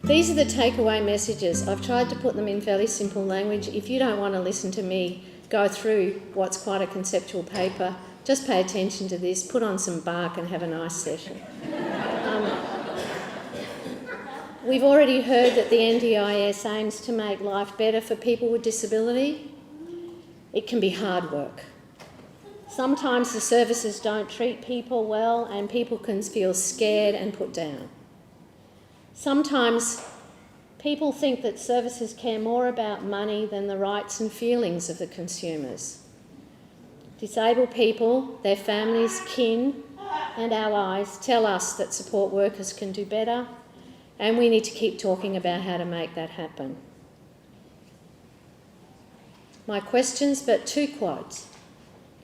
These are the takeaway messages. I've tried to put them in fairly simple language. If you don't want to listen to me go through what's quite a conceptual paper, just pay attention to this, put on some bark and have a nice session. We've already heard that the NDIS aims to make life better for people with disability. It can be hard work. Sometimes the services don't treat people well and people can feel scared and put down. Sometimes people think that services care more about money than the rights and feelings of the consumers. Disabled people, their families, kin and allies tell us that support workers can do better, and we need to keep talking about how to make that happen. My questions, but 2 quotes.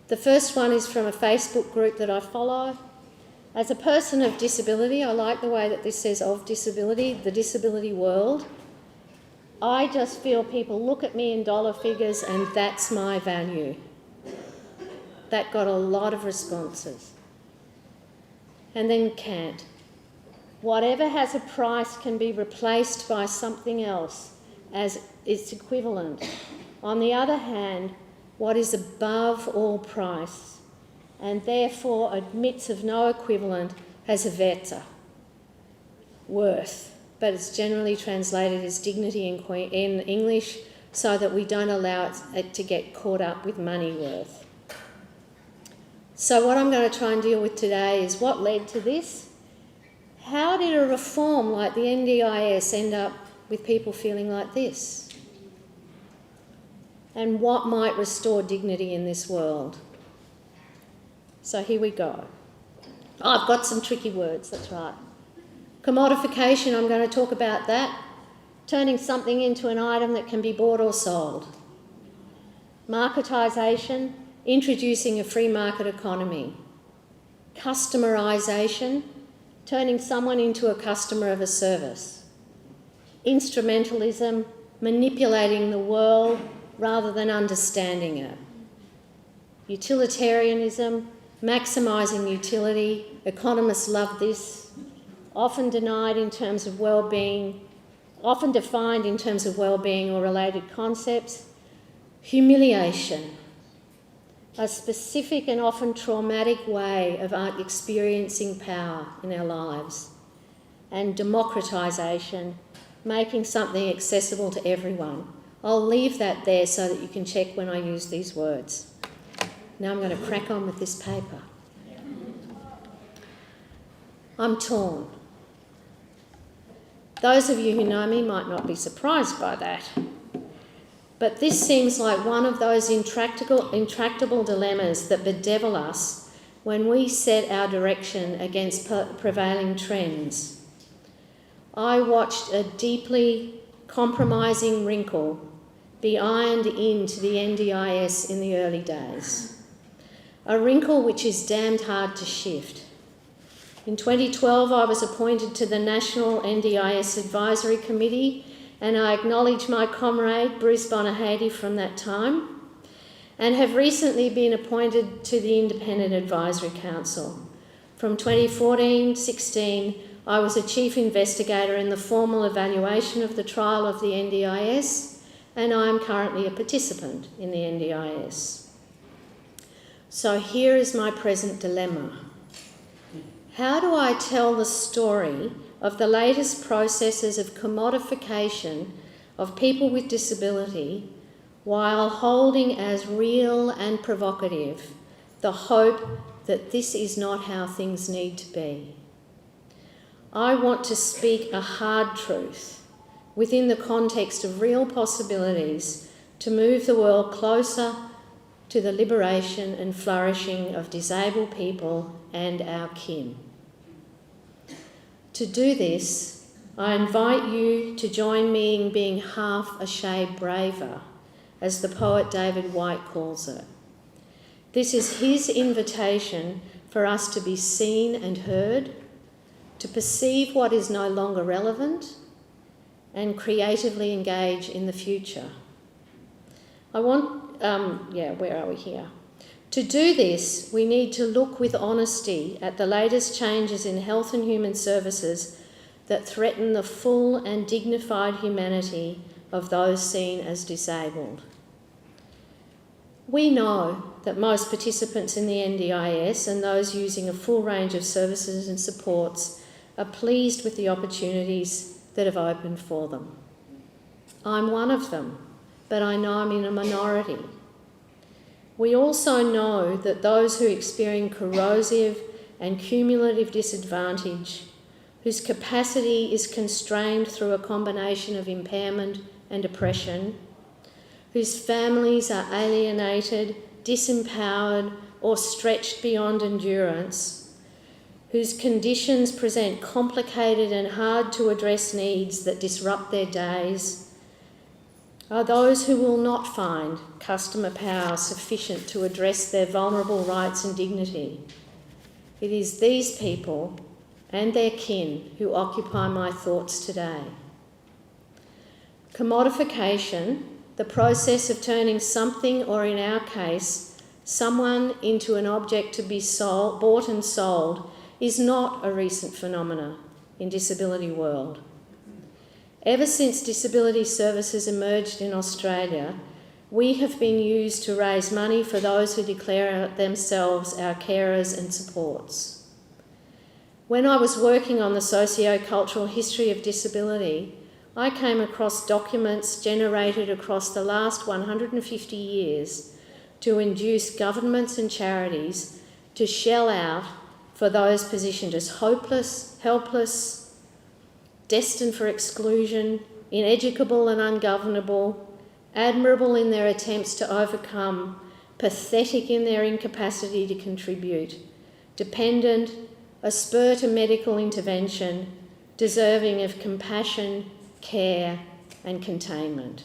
The first one is from a Facebook group that I follow. As a person of disability, I like the way that this says of disability, the disability world. I just feel people look at me in dollar figures and that's my value. That got a lot of responses. And then Kant. Whatever has a price can be replaced by something else as its equivalent. On the other hand, what is above all price and therefore admits of no equivalent has a werte, worth, but it's generally translated as dignity in English so that we don't allow it to get caught up with money worth. So what I'm going to try and deal with today is what led to this. How did a reform like the NDIS end up with people feeling like this? And what might restore dignity in this world? So here we go. Oh, I've got some tricky words, that's right. Commodification, I'm going to talk about that. Turning something into an item that can be bought or sold. Marketisation, introducing a free market economy. Customerisation, turning someone into a customer of a service. Instrumentalism, manipulating the world rather than understanding it. Utilitarianism, maximising utility. Economists love this. Often denied in terms of well-being, often defined in terms of well-being or related concepts. Humiliation, a specific and often traumatic way of experiencing power in our lives. And democratisation, making something accessible to everyone. I'll leave that there so that you can check when I use these words. Now I'm going to crack on with this paper. I'm torn. Those of you who know me might not be surprised by that. But this seems like one of those intractable dilemmas that bedevil us when we set our direction against prevailing trends. I watched a deeply compromising wrinkle be ironed into the NDIS in the early days. A wrinkle which is damned hard to shift. In 2012, I was appointed to the National NDIS Advisory Committee, and I acknowledge my comrade Bruce Bonahady from that time, and have recently been appointed to the Independent Advisory Council. From 2014-16, I was a Chief Investigator in the formal evaluation of the trial of the NDIS, and I am currently a participant in the NDIS. So here is my present dilemma. How do I tell the story of the latest processes of commodification of people with disability while holding as real and provocative the hope that this is not how things need to be? I want to speak a hard truth within the context of real possibilities to move the world closer to the liberation and flourishing of disabled people and our kin. To do this, I invite you to join me in being half a shade braver, as the poet David Whyte calls it. This is his invitation for us to be seen and heard, to perceive what is no longer relevant, and creatively engage in the future. Where are we here? To do this, we need to look with honesty at the latest changes in health and human services that threaten the full and dignified humanity of those seen as disabled. We know that most participants in the NDIS and those using a full range of services and supports are pleased with the opportunities that have opened for them. I'm one of them, but I know I'm in a minority. We also know that those who experience corrosive and cumulative disadvantage, whose capacity is constrained through a combination of impairment and oppression, whose families are alienated, disempowered, or stretched beyond endurance, whose conditions present complicated and hard to address needs that disrupt their days, are those who will not find customer power sufficient to address their vulnerable rights and dignity. It is these people and their kin who occupy my thoughts today. Commodification, the process of turning something, or in our case, someone, into an object to be bought and sold, is not a recent phenomenon in disability world. Ever since disability services emerged in Australia, we have been used to raise money for those who declare themselves our carers and supports. When I was working on the socio-cultural history of disability, I came across documents generated across the last 150 years to induce governments and charities to shell out for those positioned as hopeless, helpless, destined for exclusion, ineducable and ungovernable, admirable in their attempts to overcome, pathetic in their incapacity to contribute, dependent, a spur to medical intervention, deserving of compassion, care and containment.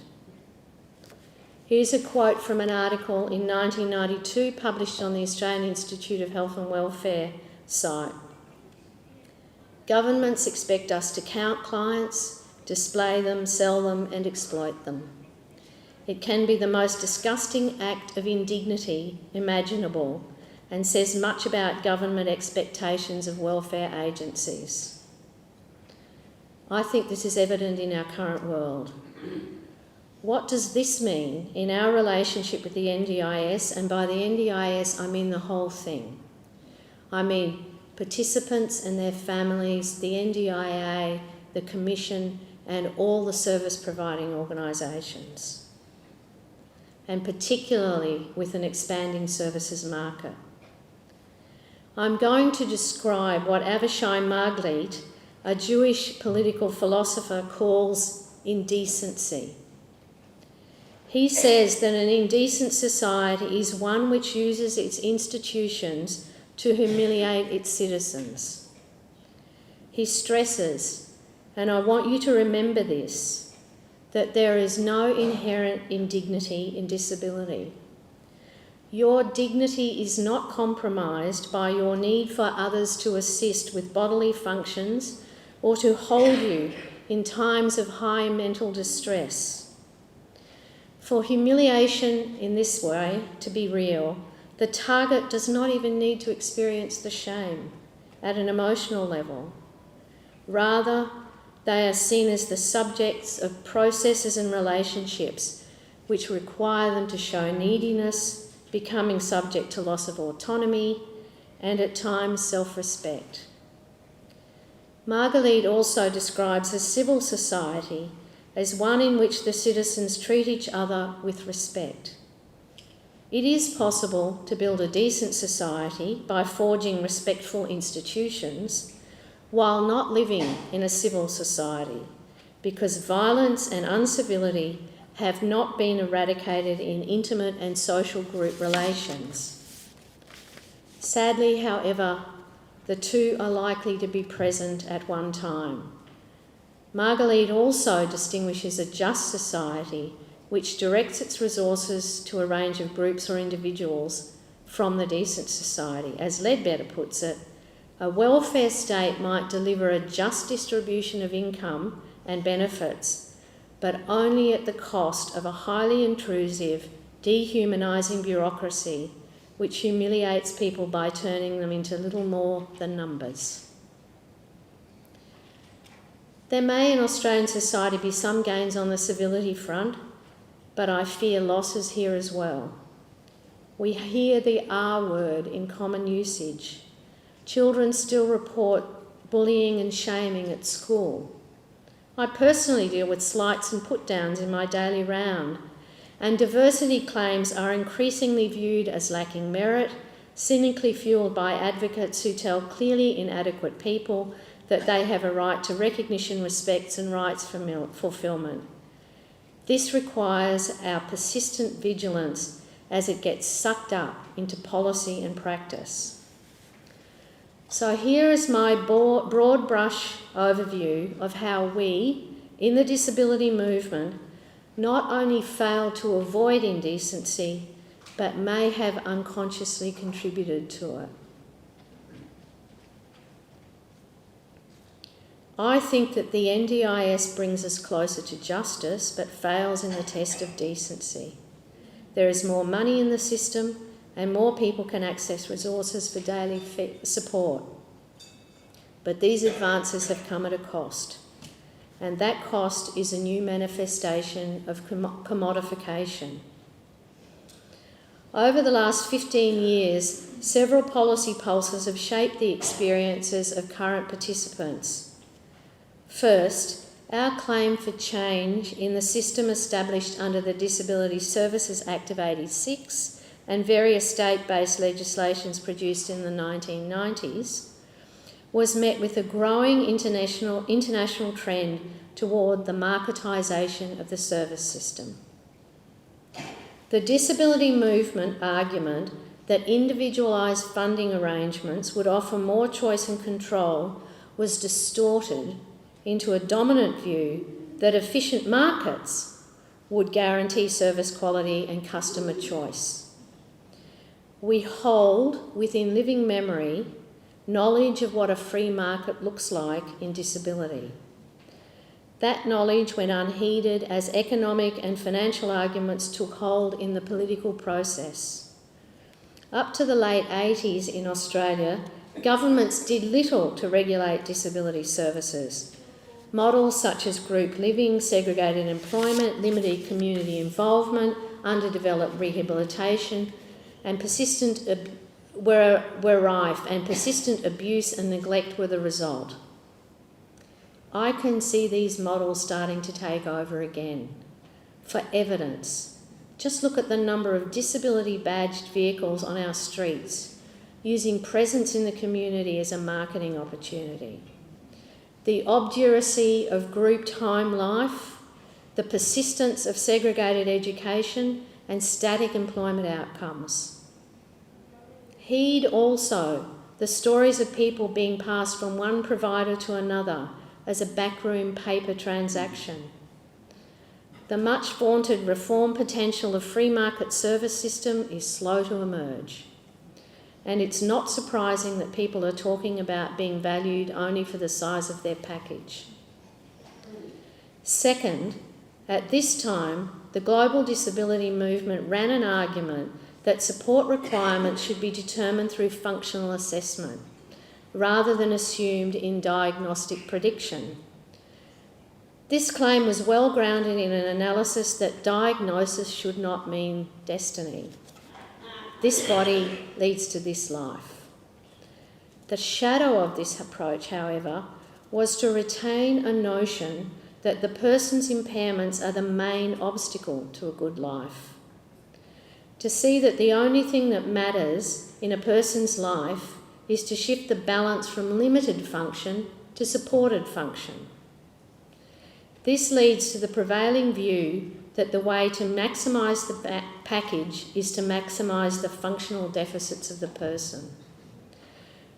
Here's a quote from an article in 1992 published on the Australian Institute of Health and Welfare site. Governments expect us to count clients, display them, sell them and exploit them. It can be the most disgusting act of indignity imaginable and says much about government expectations of welfare agencies. I think this is evident in our current world. What does this mean in our relationship with the NDIS? And by the NDIS, I mean the whole thing. I mean participants and their families, the NDIA, the Commission, and all the service providing organisations, and particularly with an expanding services market. I'm going to describe what Avishai Marglit, a Jewish political philosopher, calls indecency. He says that an indecent society is one which uses its institutions to humiliate its citizens. He stresses, and I want you to remember this, that there is no inherent indignity in disability. Your dignity is not compromised by your need for others to assist with bodily functions or to hold you in times of high mental distress. For humiliation in this way to be real, the target does not even need to experience the shame at an emotional level. Rather, they are seen as the subjects of processes and relationships which require them to show neediness, becoming subject to loss of autonomy and at times self-respect. Marglit also describes a civil society as one in which the citizens treat each other with respect. It is possible to build a decent society by forging respectful institutions while not living in a civil society, because violence and uncivility have not been eradicated in intimate and social group relations. Sadly, however, the two are likely to be present at one time. Marglit also distinguishes a just society which directs its resources to a range of groups or individuals from the decent society. As Ledbetter puts it, a welfare state might deliver a just distribution of income and benefits, but only at the cost of a highly intrusive, dehumanising bureaucracy which humiliates people by turning them into little more than numbers. There may in Australian society be some gains on the civility front, but I fear losses here as well. We hear the R word in common usage. Children still report bullying and shaming at school. I personally deal with slights and put-downs in my daily round, and diversity claims are increasingly viewed as lacking merit, cynically fuelled by advocates who tell clearly inadequate people that they have a right to recognition, respect and rights fulfilment. This requires our persistent vigilance as it gets sucked up into policy and practice. So here is my broad brush overview of how we, in the disability movement, not only fail to avoid indecency, but may have unconsciously contributed to it. I think that the NDIS brings us closer to justice, but fails in the test of decency. There is more money in the system, and more people can access resources for daily support. But these advances have come at a cost, and that cost is a new manifestation of commodification. Over the last 15 years, several policy pulses have shaped the experiences of current participants. First, our claim for change in the system established under the Disability Services Act of 86 and various state-based legislations produced in the 1990s was met with a growing international trend toward the marketisation of the service system. The disability movement argument that individualised funding arrangements would offer more choice and control was distorted into a dominant view that efficient markets would guarantee service quality and customer choice. We hold within living memory knowledge of what a free market looks like in disability. That knowledge went unheeded as economic and financial arguments took hold in the political process. Up to the late 80s in Australia, governments did little to regulate disability services. Models such as group living, segregated employment, limited community involvement, underdeveloped rehabilitation, and were rife, and persistent abuse and neglect were the result. I can see these models starting to take over again. For evidence, just look at the number of disability-badged vehicles on our streets, using presence in the community as a marketing opportunity. The obduracy of group time life, the persistence of segregated education and static employment outcomes. Heed also the stories of people being passed from one provider to another as a backroom paper transaction. The much vaunted reform potential of free market service system is slow to emerge. And it's not surprising that people are talking about being valued only for the size of their package. Second, at this time, the global disability movement ran an argument that support requirements should be determined through functional assessment, rather than assumed in diagnostic prediction. This claim was well grounded in an analysis that diagnosis should not mean destiny. This body leads to this life. The shadow of this approach, however, was to retain a notion that the person's impairments are the main obstacle to a good life. To see that the only thing that matters in a person's life is to shift the balance from limited function to supported function. This leads to the prevailing view that the way to maximise the package is to maximise the functional deficits of the person.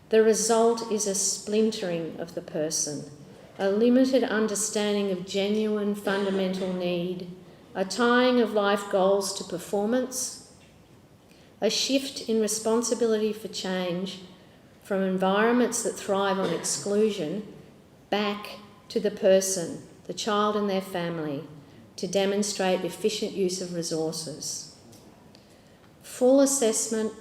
The result is a splintering of the person, a limited understanding of genuine fundamental need, a tying of life goals to performance, a shift in responsibility for change from environments that thrive on exclusion back to the person, the child and their family, to demonstrate efficient use of resources. Full assessment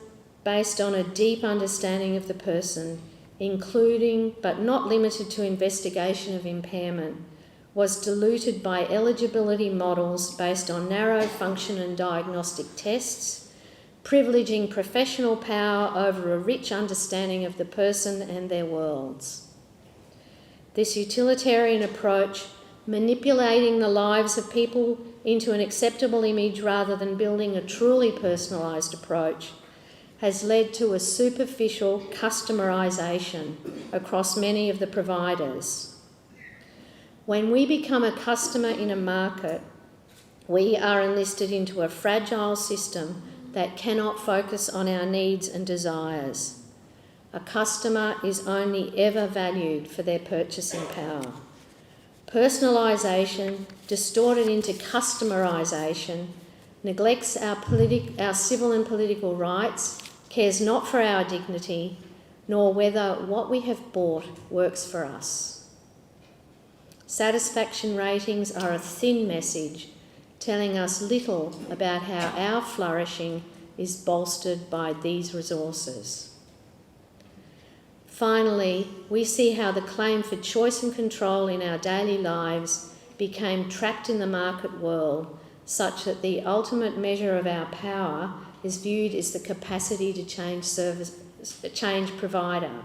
based on a deep understanding of the person including but not limited to investigation of impairment, was diluted by eligibility models based on narrow function and diagnostic tests, privileging professional power over a rich understanding of the person and their worlds. This utilitarian approach, manipulating the lives of people into an acceptable image rather than building a truly personalised approach, has led to a superficial customerisation across many of the providers. When we become a customer in a market, we are enlisted into a fragile system that cannot focus on our needs and desires. A customer is only ever valued for their purchasing power. Personalisation, distorted into customerisation, neglects our civil and political rights, cares not for our dignity, nor whether what we have bought works for us. Satisfaction ratings are a thin message, telling us little about how our flourishing is bolstered by these resources. Finally, we see how the claim for choice and control in our daily lives became trapped in the market world, such that the ultimate measure of our power is viewed as the capacity to change provider.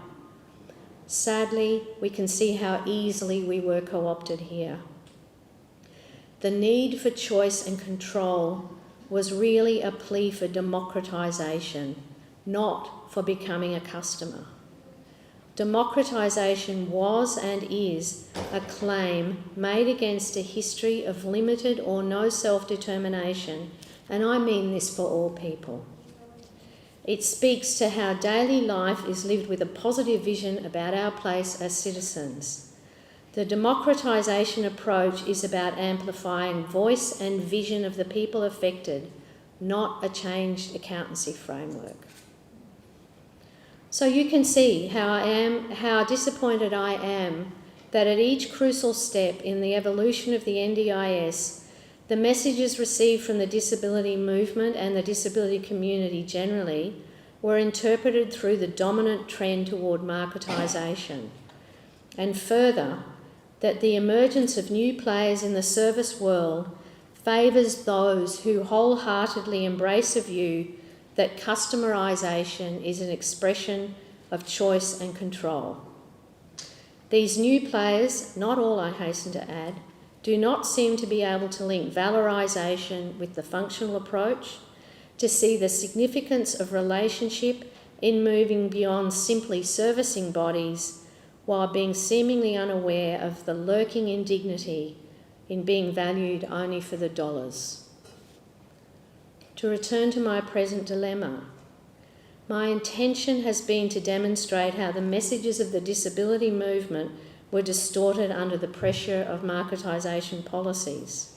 Sadly, we can see how easily we were co-opted here. The need for choice and control was really a plea for democratisation, not for becoming a customer. Democratisation was and is a claim made against a history of limited or no self-determination, and I mean this for all people. It speaks to how daily life is lived with a positive vision about our place as citizens. The democratisation approach is about amplifying voice and vision of the people affected, not a changed accountancy framework. So you can see how disappointed I am that at each crucial step in the evolution of the NDIS, the messages received from the disability movement and the disability community generally were interpreted through the dominant trend toward marketisation. And further, that the emergence of new players in the service world favours those who wholeheartedly embrace a view that customerisation is an expression of choice and control. These new players, not all I hasten to add, do not seem to be able to link valorisation with the functional approach, to see the significance of relationship in moving beyond simply servicing bodies while being seemingly unaware of the lurking indignity in being valued only for the dollars. To return to my present dilemma, my intention has been to demonstrate how the messages of the disability movement were distorted under the pressure of marketisation policies.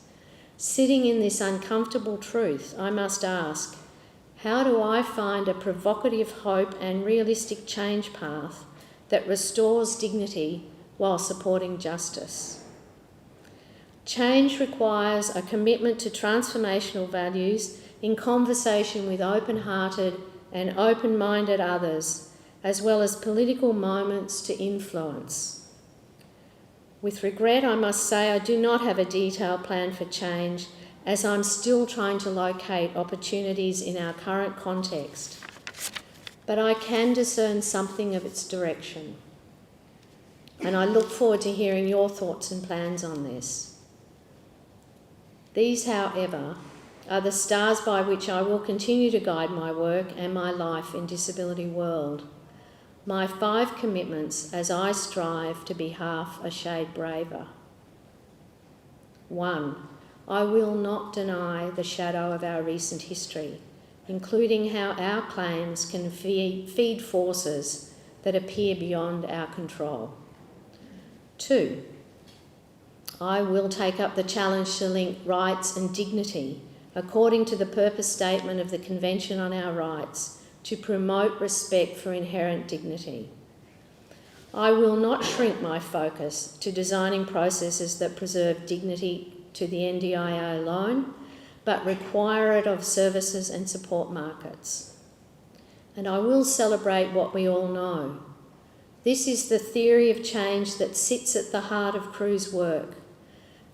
Sitting in this uncomfortable truth, I must ask, how do I find a provocative hope and realistic change path that restores dignity while supporting justice? Change requires a commitment to transformational values in conversation with open-hearted and open-minded others, as well as political moments to influence. With regret, I must say I do not have a detailed plan for change, as I'm still trying to locate opportunities in our current context, but I can discern something of its direction, and I look forward to hearing your thoughts and plans on this. These, however, are the stars by which I will continue to guide my work and my life in disability world. My 5 commitments as I strive to be half a shade braver. 1. I will not deny the shadow of our recent history, including how our claims can feed forces that appear beyond our control. 2. I will take up the challenge to link rights and dignity according to the purpose statement of the Convention on Our Rights, to promote respect for inherent dignity. I will not shrink my focus to designing processes that preserve dignity to the NDIA alone, but require it of services and support markets. And I will celebrate what we all know. This is the theory of change that sits at the heart of Crewe's work,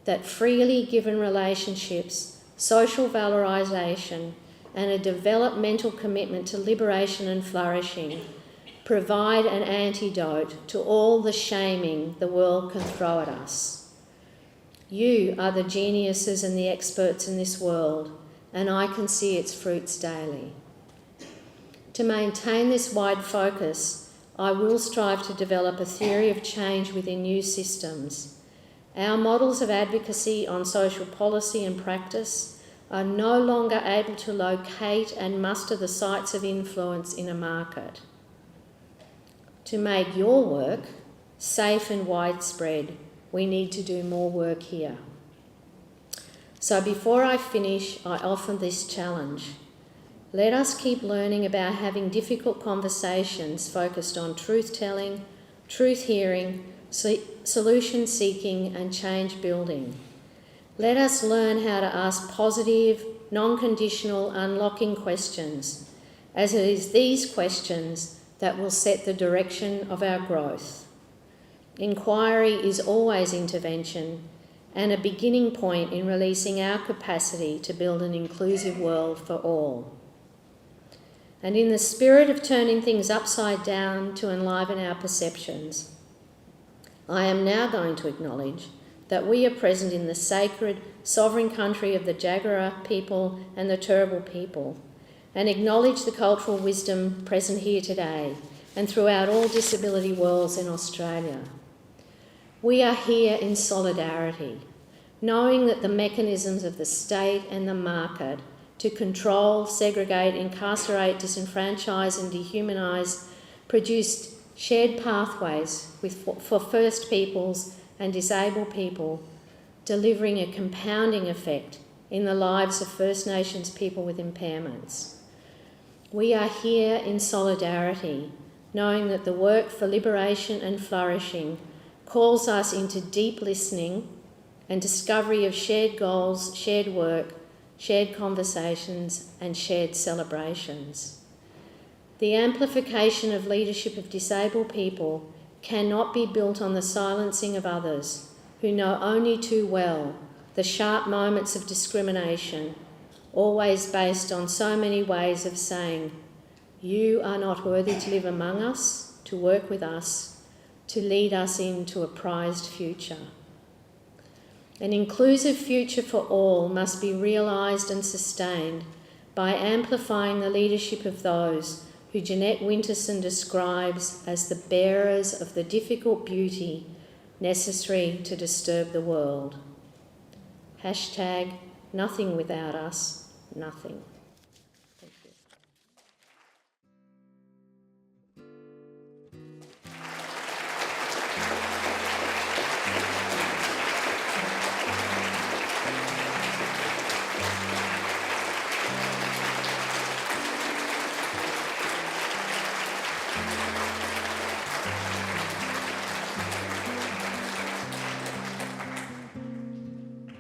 that freely given relationships, social valorisation, and a developmental commitment to liberation and flourishing provide an antidote to all the shaming the world can throw at us. You are the geniuses and the experts in this world, and I can see its fruits daily. To maintain this wide focus, I will strive to develop a theory of change within new systems. Our models of advocacy on social policy and practice are no longer able to locate and muster the sites of influence in a market. To make your work safe and widespread, we need to do more work here. So before I finish, I offer this challenge. Let us keep learning about having difficult conversations focused on truth-telling, truth-hearing, solution-seeking and change-building. Let us learn how to ask positive, non-conditional, unlocking questions, as it is these questions that will set the direction of our growth. Inquiry is always intervention and a beginning point in releasing our capacity to build an inclusive world for all. And in the spirit of turning things upside down to enliven our perceptions, I am now going to acknowledge that we are present in the sacred, sovereign country of the Jagera people and the Turrbal people, and acknowledge the cultural wisdom present here today and throughout all disability worlds in Australia. We are here in solidarity, knowing that the mechanisms of the state and the market to control, segregate, incarcerate, disenfranchise and dehumanise produced shared pathways for First Peoples and disabled people, delivering a compounding effect in the lives of First Nations people with impairments. We are here in solidarity, knowing that the work for liberation and flourishing calls us into deep listening and discovery of shared goals, shared work, shared conversations and shared celebrations. The amplification of leadership of disabled people cannot be built on the silencing of others who know only too well the sharp moments of discrimination, always based on so many ways of saying, you are not worthy to live among us, to work with us, to lead us into a prized future. An inclusive future for all must be realised and sustained by amplifying the leadership of those who Jeanette Winterson describes as the bearers of the difficult beauty necessary to disturb the world. #nothing without us, nothing.